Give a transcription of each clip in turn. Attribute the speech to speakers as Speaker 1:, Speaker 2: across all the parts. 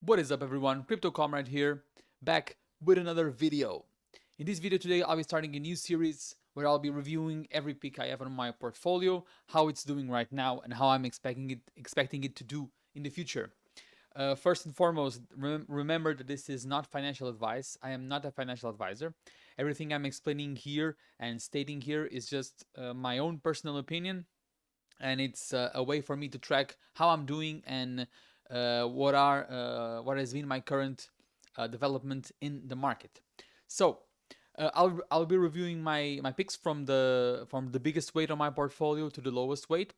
Speaker 1: What is up, everyone? Crypto Comrade here, back with another video. In this video today, I'll be starting a new series where I'll be reviewing every pick I have on my portfolio, how it's doing right now, and how I'm expecting it to do in the future. First and foremost, remember that this is not financial advice. I am not a financial advisor. Everything I'm explaining here and stating here is just my own personal opinion, and it's a way for me to track how I'm doing and what has been my current development in the market. So I'll be reviewing my picks from the biggest weight on my portfolio to the lowest weight.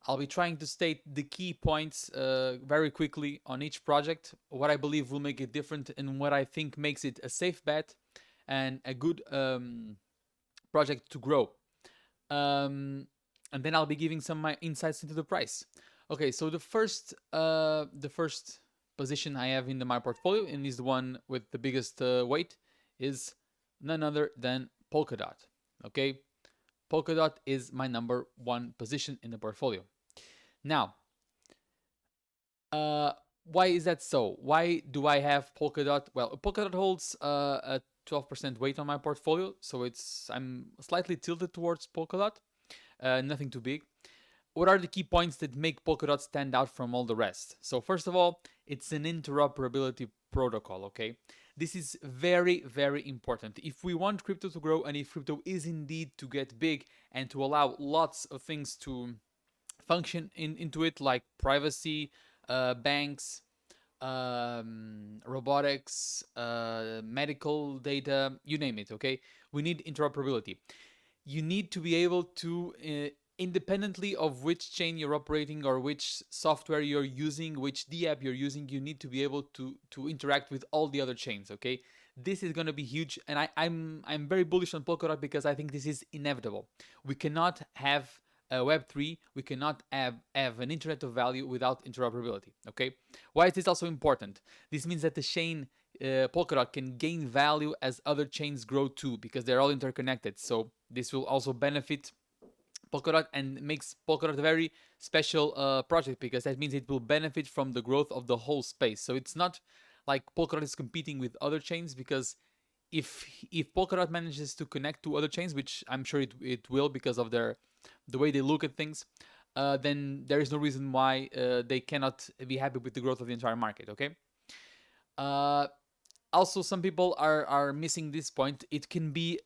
Speaker 1: I'll be trying to state the key points very quickly on each project, what I believe will make it different, and what I think makes it a safe bet and a good project to grow. And then I'll be giving some of my insights into the price. Okay, so the first position I have in my portfolio, and is the one with the biggest weight, is none other than Polkadot. Okay, Polkadot is my number one position in the portfolio. Now, why is that so? Why do I have Polkadot? Well, Polkadot holds a 12% weight on my portfolio, so I'm slightly tilted towards Polkadot. Nothing too big. What are the key points that make Polkadot stand out from all the rest? So first of all, it's an interoperability protocol, okay? This is very, very important. If we want crypto to grow, and if crypto is indeed to get big and to allow lots of things to function into it, like privacy, banks, robotics, medical data, you name it, okay? We need interoperability. You need to be able to, independently of which chain you're operating or which software you're using, which DApp you're using, you need to be able to interact with all the other chains, okay? This is going to be huge, and I'm very bullish on Polkadot because I think this is inevitable. We cannot have a Web3, we cannot have an internet of value without interoperability, okay? Why is this also important? This means that the chain Polkadot can gain value as other chains grow too, because they're all interconnected. So this will also benefit Polkadot and makes Polkadot a very special project, because that means it will benefit from the growth of the whole space. So it's not like Polkadot is competing with other chains, because if Polkadot manages to connect to other chains, which I'm sure it will because of the way they look at things, then there is no reason why they cannot be happy with the growth of the entire market. Okay. Uh, Also, some people are missing this point. It can be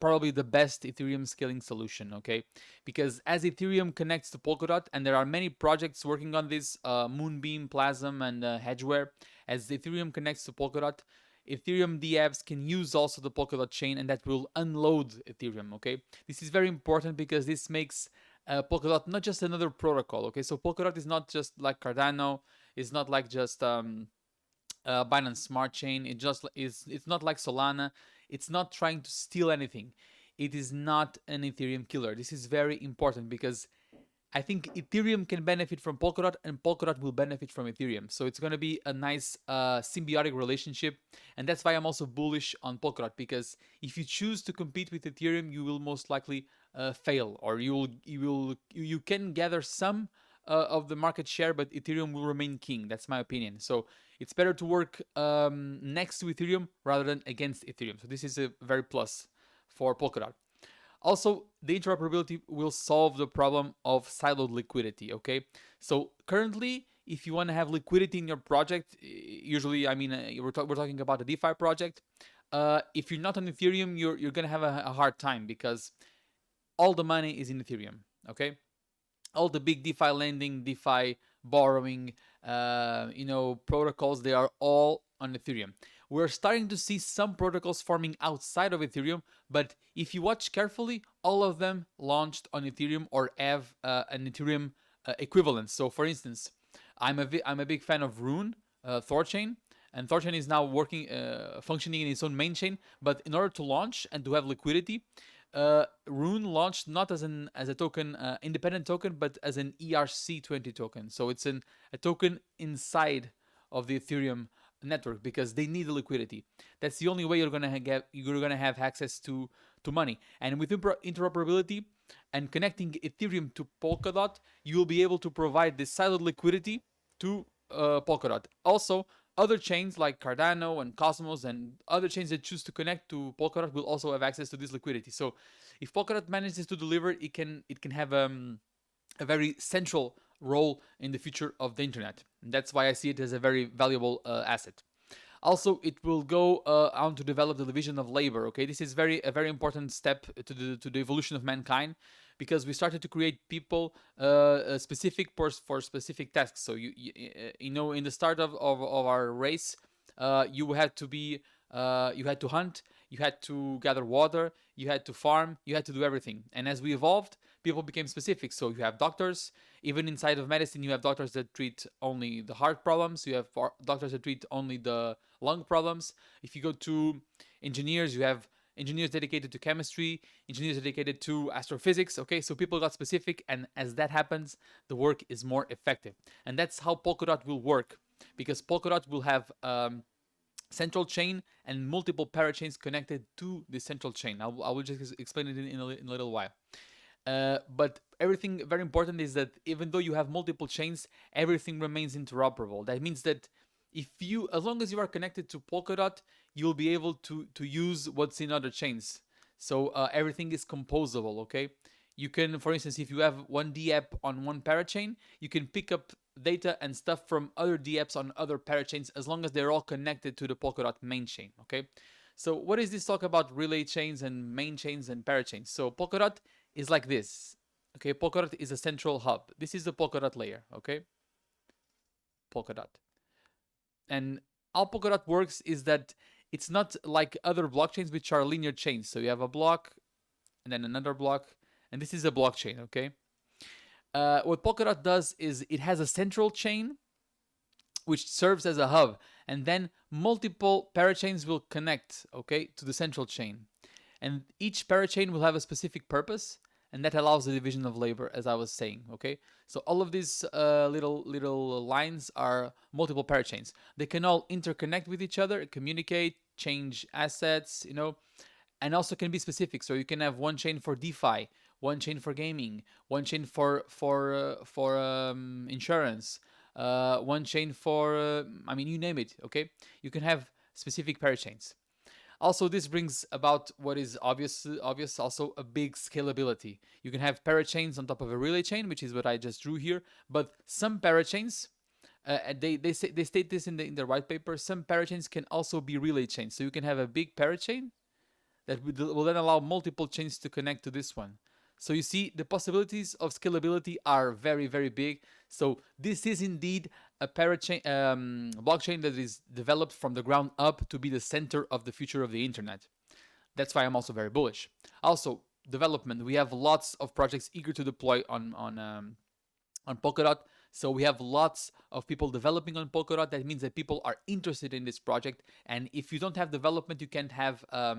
Speaker 1: probably the best Ethereum scaling solution, okay? Because as Ethereum connects to Polkadot, and there are many projects working on this, Moonbeam, Plasm, and Hedgeware, as Ethereum connects to Polkadot, Ethereum dApps can use also the Polkadot chain, and that will unload Ethereum, okay? This is very important because this makes Polkadot not just another protocol, okay? So Polkadot is not just like Cardano, it's not like just Binance Smart Chain. It's not like Solana. It's not trying to steal anything. It is not an Ethereum killer. This is very important because I think Ethereum can benefit from Polkadot, and Polkadot will benefit from Ethereum. So it's going to be a nice symbiotic relationship, and that's why I'm also bullish on Polkadot, because if you choose to compete with Ethereum, you will most likely fail, or you can gather some of the market share, but Ethereum will remain king. That's my opinion. So it's better to work next to Ethereum rather than against Ethereum. So this is a very plus for Polkadot. Also, the interoperability will solve the problem of siloed liquidity, okay? So currently, if you want to have liquidity in your project, usually, I mean, we're talking about a DeFi project. If you're not on Ethereum, you're going to have a hard time, because all the money is in Ethereum, okay? All the big DeFi lending, DeFi borrowing, protocols, they are all on Ethereum. We're starting to see some protocols forming outside of Ethereum, but if you watch carefully, all of them launched on Ethereum or have an Ethereum equivalent. So, for instance, I'm a big fan of Rune, Thorchain, and Thorchain is now functioning in its own main chain. But in order to launch and to have liquidity, Rune launched not as a token, independent token, but as an ERC20 token. So it's a token inside of the Ethereum network, because they need the liquidity. That's the only way you're gonna have access to money. And with interoperability and connecting Ethereum to Polkadot, you will be able to provide this siloed liquidity to Polkadot. Also, Other chains like Cardano and Cosmos and other chains that choose to connect to Polkadot will also have access to this liquidity. So if Polkadot manages to deliver, it can have a very central role in the future of the internet. And that's why I see it as a very valuable asset. Also, it will go on to develop the division of labor. Okay, this is a very important step to the evolution of mankind, because we started to create people specific for specific tasks. So you know, in the start of our race, you had to be you had to hunt, you had to gather water, you had to farm, you had to do everything. And as we evolved, people became specific. So you have doctors. Even inside of medicine, you have doctors that treat only the heart problems. You have doctors that treat only the lung problems. If you go to engineers, you have engineers dedicated to chemistry, engineers dedicated to astrophysics. Okay, so people got specific, and as that happens, the work is more effective. And that's how Polkadot will work, because Polkadot will have central chain and multiple parachains connected to the central chain. I will just explain it in a little while. But everything very important is that even though you have multiple chains, everything remains interoperable. That means that as long as you are connected to Polkadot, you'll be able to use what's in other chains. So everything is composable. Okay, you can, for instance, if you have one DApp on one parachain, you can pick up data and stuff from other DApps on other parachains, as long as they're all connected to the Polkadot main chain. Okay, so what is this talk about relay chains and main chains and parachains? So Polkadot is like this. Okay, Polkadot is a central hub. This is the Polkadot layer. Okay, Polkadot. And how Polkadot works is that it's not like other blockchains, which are linear chains. So you have a block and then another block, and this is a blockchain. Okay. What Polkadot does is it has a central chain which serves as a hub, and then multiple parachains will connect, okay, to the central chain. And each parachain will have a specific purpose, and that allows the division of labor, as I was saying. Okay, so all of these little lines are multiple parachains. They can all interconnect with each other, communicate, change assets, and also can be specific. So you can have one chain for DeFi, one chain for gaming, one chain for insurance, one chain for you name it. Okay, you can have specific parachains. Also, this brings about what is obvious also a big scalability. You can have parachains on top of a relay chain, which is what I just drew here. But some parachains, they state this in their white paper. Some parachains can also be relay chains. So you can have a big parachain that will then allow multiple chains to connect to this one. So you see, the possibilities of scalability are very, very big. So this is indeed a parachain blockchain that is developed from the ground up to be the center of the future of the internet. That's why I'm also very bullish. Also, development. We have lots of projects eager to deploy on Polkadot. So we have lots of people developing on Polkadot. That means that people are interested in this project. And if you don't have development, you can't have a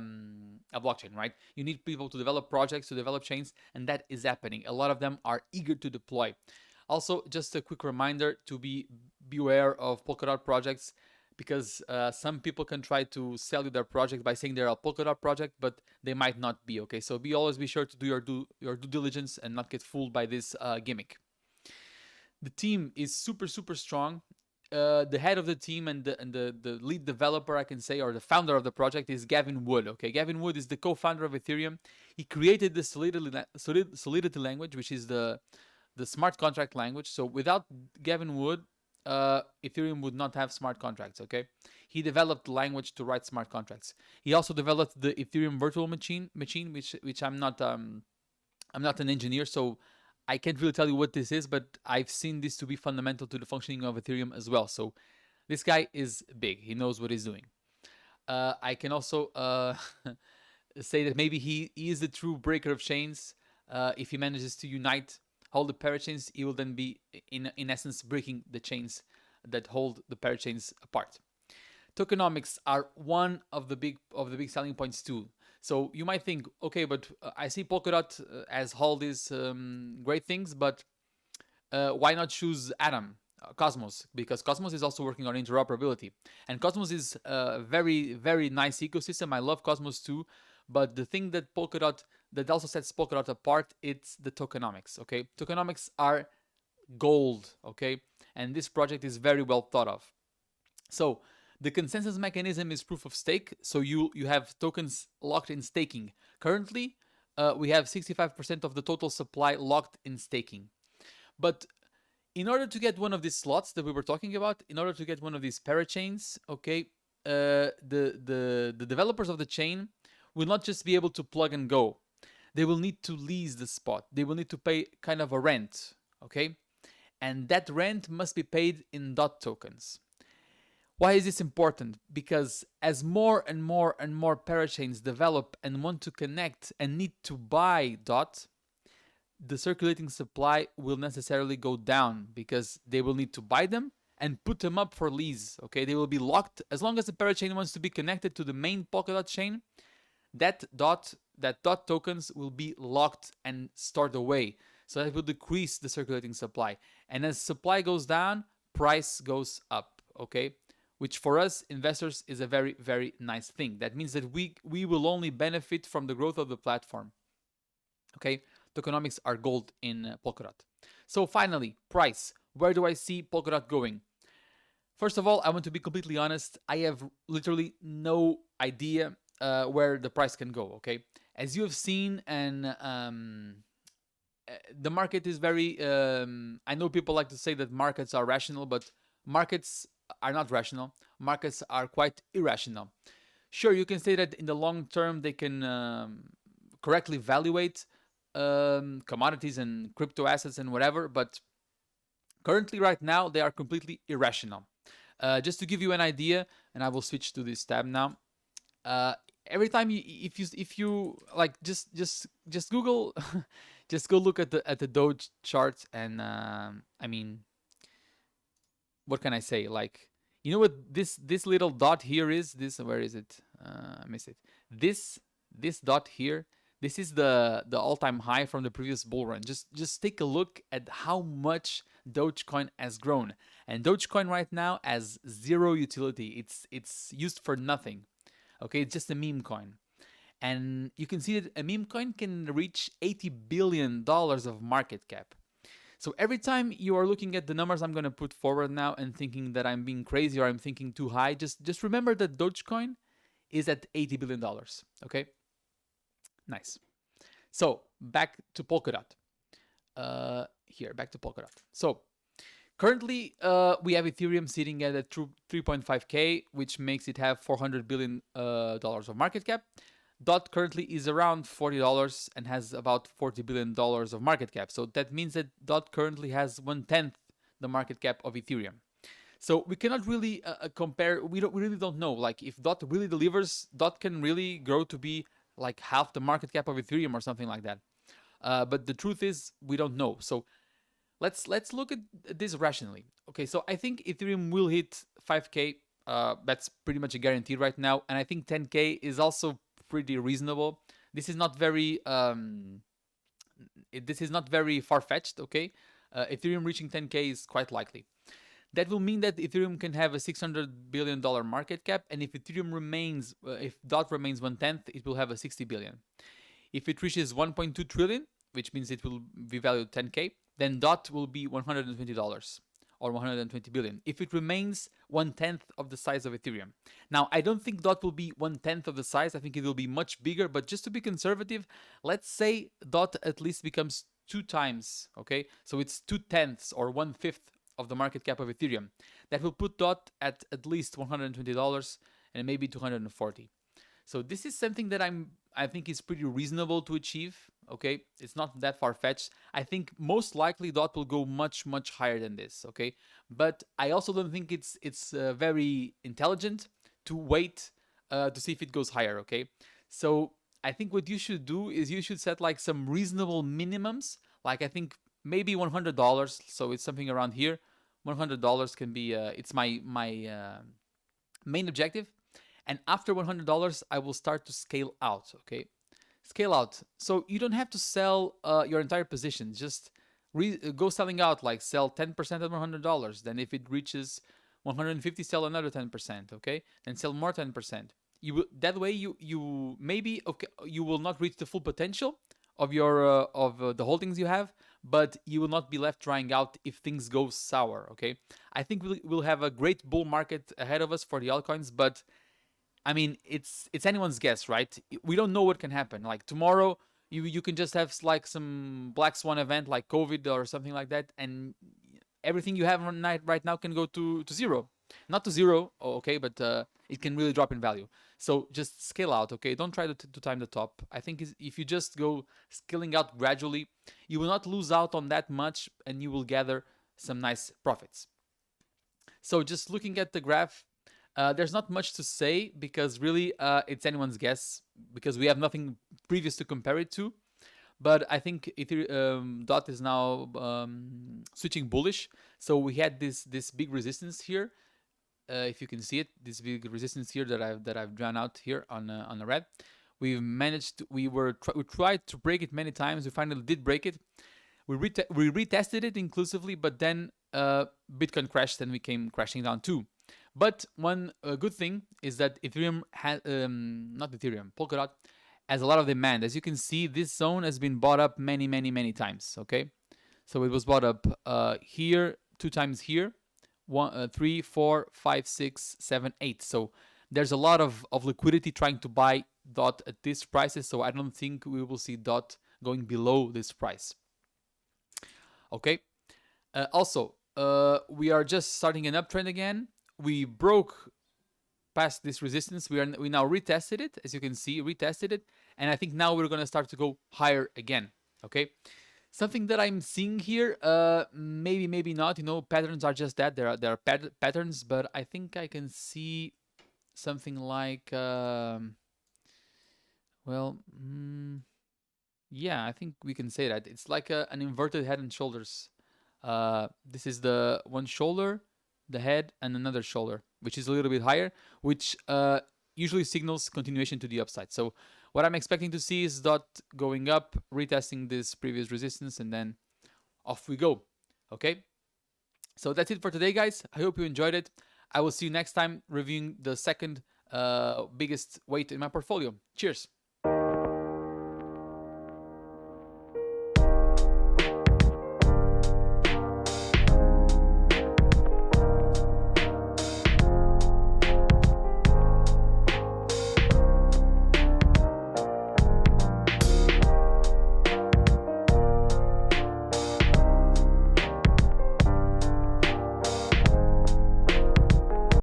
Speaker 1: blockchain, right? You need people to develop projects, to develop chains, and that is happening. A lot of them are eager to deploy. Also, just a quick reminder to beware of Polkadot projects, because some people can try to sell you their project by saying they're a Polkadot project, but they might not be. Okay, so always be sure to do your due diligence and not get fooled by this gimmick. The team is super super strong. The head of the team and the lead developer, I can say, or the founder of the project, is Gavin Wood. Okay, Gavin Wood is the co-founder of Ethereum. He created the Solidity language, which is the smart contract language. So without Gavin Wood, Ethereum would not have smart contracts. Okay, he developed the language to write smart contracts. He also developed the Ethereum virtual machine, which I'm not an engineer, so I can't really tell you what this is, but I've seen this to be fundamental to the functioning of Ethereum as well. So this guy is big. He knows what he's doing. I can also say that maybe he is the true breaker of chains. If he manages to unite all the parachains, he will then be, in essence, breaking the chains that hold the parachains apart. Tokenomics are one of the big selling points too. So you might think, okay, but I see Polkadot as all these great things, but why not choose Atom, Cosmos? Because Cosmos is also working on interoperability, and Cosmos is a very very nice ecosystem. I love Cosmos too, but the thing that also sets Polkadot apart, it's the tokenomics. Okay, tokenomics are gold. Okay, and this project is very well thought of. So the consensus mechanism is proof of stake. So you have tokens locked in staking. Currently, we have 65% of the total supply locked in staking. But in order to get one of these slots that we were talking about, in order to get one of these parachains, okay, the developers of the chain will not just be able to plug and go. They will need to lease the spot. They will need to pay kind of a rent, okay, and that rent must be paid in DOT tokens. Why is this important? Because as more and more and more parachains develop and want to connect and need to buy DOT, the circulating supply will necessarily go down because they will need to buy them and put them up for lease. Okay, they will be locked as long as the parachain wants to be connected to the main Polkadot chain. That dot tokens will be locked and stored away. So that will decrease the circulating supply. And as supply goes down, price goes up. Okay, which for us investors is a very, very nice thing. That means that we will only benefit from the growth of the platform. Okay, tokenomics are gold in Polkadot. So finally, price. Where do I see Polkadot going? First of all, I want to be completely honest. I have literally no idea where the price can go. Okay, as you have seen, and the market is very. I know people like to say that markets are rational, but markets are not rational. Markets are quite irrational. Sure, you can say that in the long term they can correctly evaluate commodities and crypto assets and whatever, but currently, right now, they are completely irrational. Just to give you an idea, and I will switch to this tab now. Uh, every time if you like just Google, just go look at the Doge chart, and I mean, what can I say? Like, you know what this little dot here is? This, where is it? I missed it. This dot here. This is the all time high from the previous bull run. Just take a look at how much Dogecoin has grown, and Dogecoin right now has zero utility. It's used for nothing. Okay, it's just a meme coin. And you can see that a meme coin can reach $80 billion of market cap. So every time you are looking at the numbers I'm going to put forward now and thinking that I'm being crazy or I'm thinking too high, just remember that Dogecoin is at $80 billion. Okay, nice. So back to Polkadot. Here, back to Polkadot. So currently, we have Ethereum sitting at a 3.5k, which makes it have $400 billion of market cap. DOT currently is around $40 and has about $40 billion of market cap. So that means that DOT currently has 1/10 the market cap of Ethereum. So we cannot really compare. We really don't know. Like, if DOT really delivers, DOT can really grow to be like half the market cap of Ethereum or something like that. But the truth is, we don't know. So let's look at this rationally. Okay, so I think Ethereum will hit 5k. That's pretty much a guarantee right now, and I think 10k is also pretty reasonable. This is not very far fetched. Okay, Ethereum reaching 10k is quite likely. That will mean that Ethereum can have a $600 billion market cap, and if Ethereum remains, if DOT remains 1/10, it will have a 60 billion. If it reaches 1.2 trillion, which means it will be valued 10k, then DOT will be $120 or 120 billion. If it remains 1/10 of the size of Ethereum. Now, I don't think DOT will be 1/10 of the size. I think it will be much bigger, but just to be conservative, let's say DOT at least becomes 2 times, okay? So it's 2/10 or 1/5 of the market cap of Ethereum. That will put DOT at least $120 and maybe 240. So this is something that I think is pretty reasonable to achieve. Okay, it's not that far fetched. I think most likely DOT will go much higher than this. Okay, but I also don't think it's very intelligent to wait to see if it goes higher. Okay, so I think what you should do is you should set like some reasonable minimums. Like, I think maybe $100. So it's something around here. $100 can be. It's my main objective. And after $100, I will start to scale out. Okay, scale out. So you don't have to sell your entire position. Just go selling out. Like, sell 10% at $100. Then if it reaches 150, sell another 10%. Okay, then sell more 10%. That way you maybe, okay, you will not reach the full potential of your of the holdings you have, but you will not be left drying out if things go sour. Okay, I think we'll have a great bull market ahead of us for the altcoins, but I mean, it's anyone's guess, right? We don't know what can happen. Like tomorrow, you can just have like some black swan event like COVID or something like that, and everything you have right now can go to zero. Not to zero, okay, but it can really drop in value. So just scale out, okay? Don't try to time the top. I think if you just go scaling out gradually, you will not lose out on that much, and you will gather some nice profits. So just looking at the graph, there's not much to say because really it's anyone's guess because we have nothing previous to compare it to. But I think Ethereum dot is now switching bullish. So we had this big resistance here. If you can see it, this big resistance here that I've drawn out here on the red. We've managed. We tried to break it many times. We finally did break it. We retested it inclusively, but then Bitcoin crashed and we came crashing down too. But one good thing is that Ethereum has, not Ethereum, Polkadot has a lot of demand. As you can see, this zone has been bought up many, many, many times. Okay, so it was bought up here, 2 times here, 3, 4, 5, 6, 7, 8. So there's a lot of liquidity trying to buy DOT at these prices. So I don't think we will see DOT going below this price. Okay. Also, we are just starting an uptrend again. We broke past this resistance. We now retested it, as you can see, retested it, and I think now we're gonna start to go higher again. Okay. Something that I'm seeing here, maybe not. You know, patterns are just that. There are patterns, but I think I can see something like, well, yeah, I think we can say that it's like an inverted head and shoulders. This is the one shoulder, the head, and another shoulder, which is a little bit higher, which usually signals continuation to the upside. So what I'm expecting to see is DOT going up, retesting this previous resistance, and then off we go. Okay? So that's it for today, guys. I hope you enjoyed it. I will see you next time reviewing the second biggest weight in my portfolio. Cheers.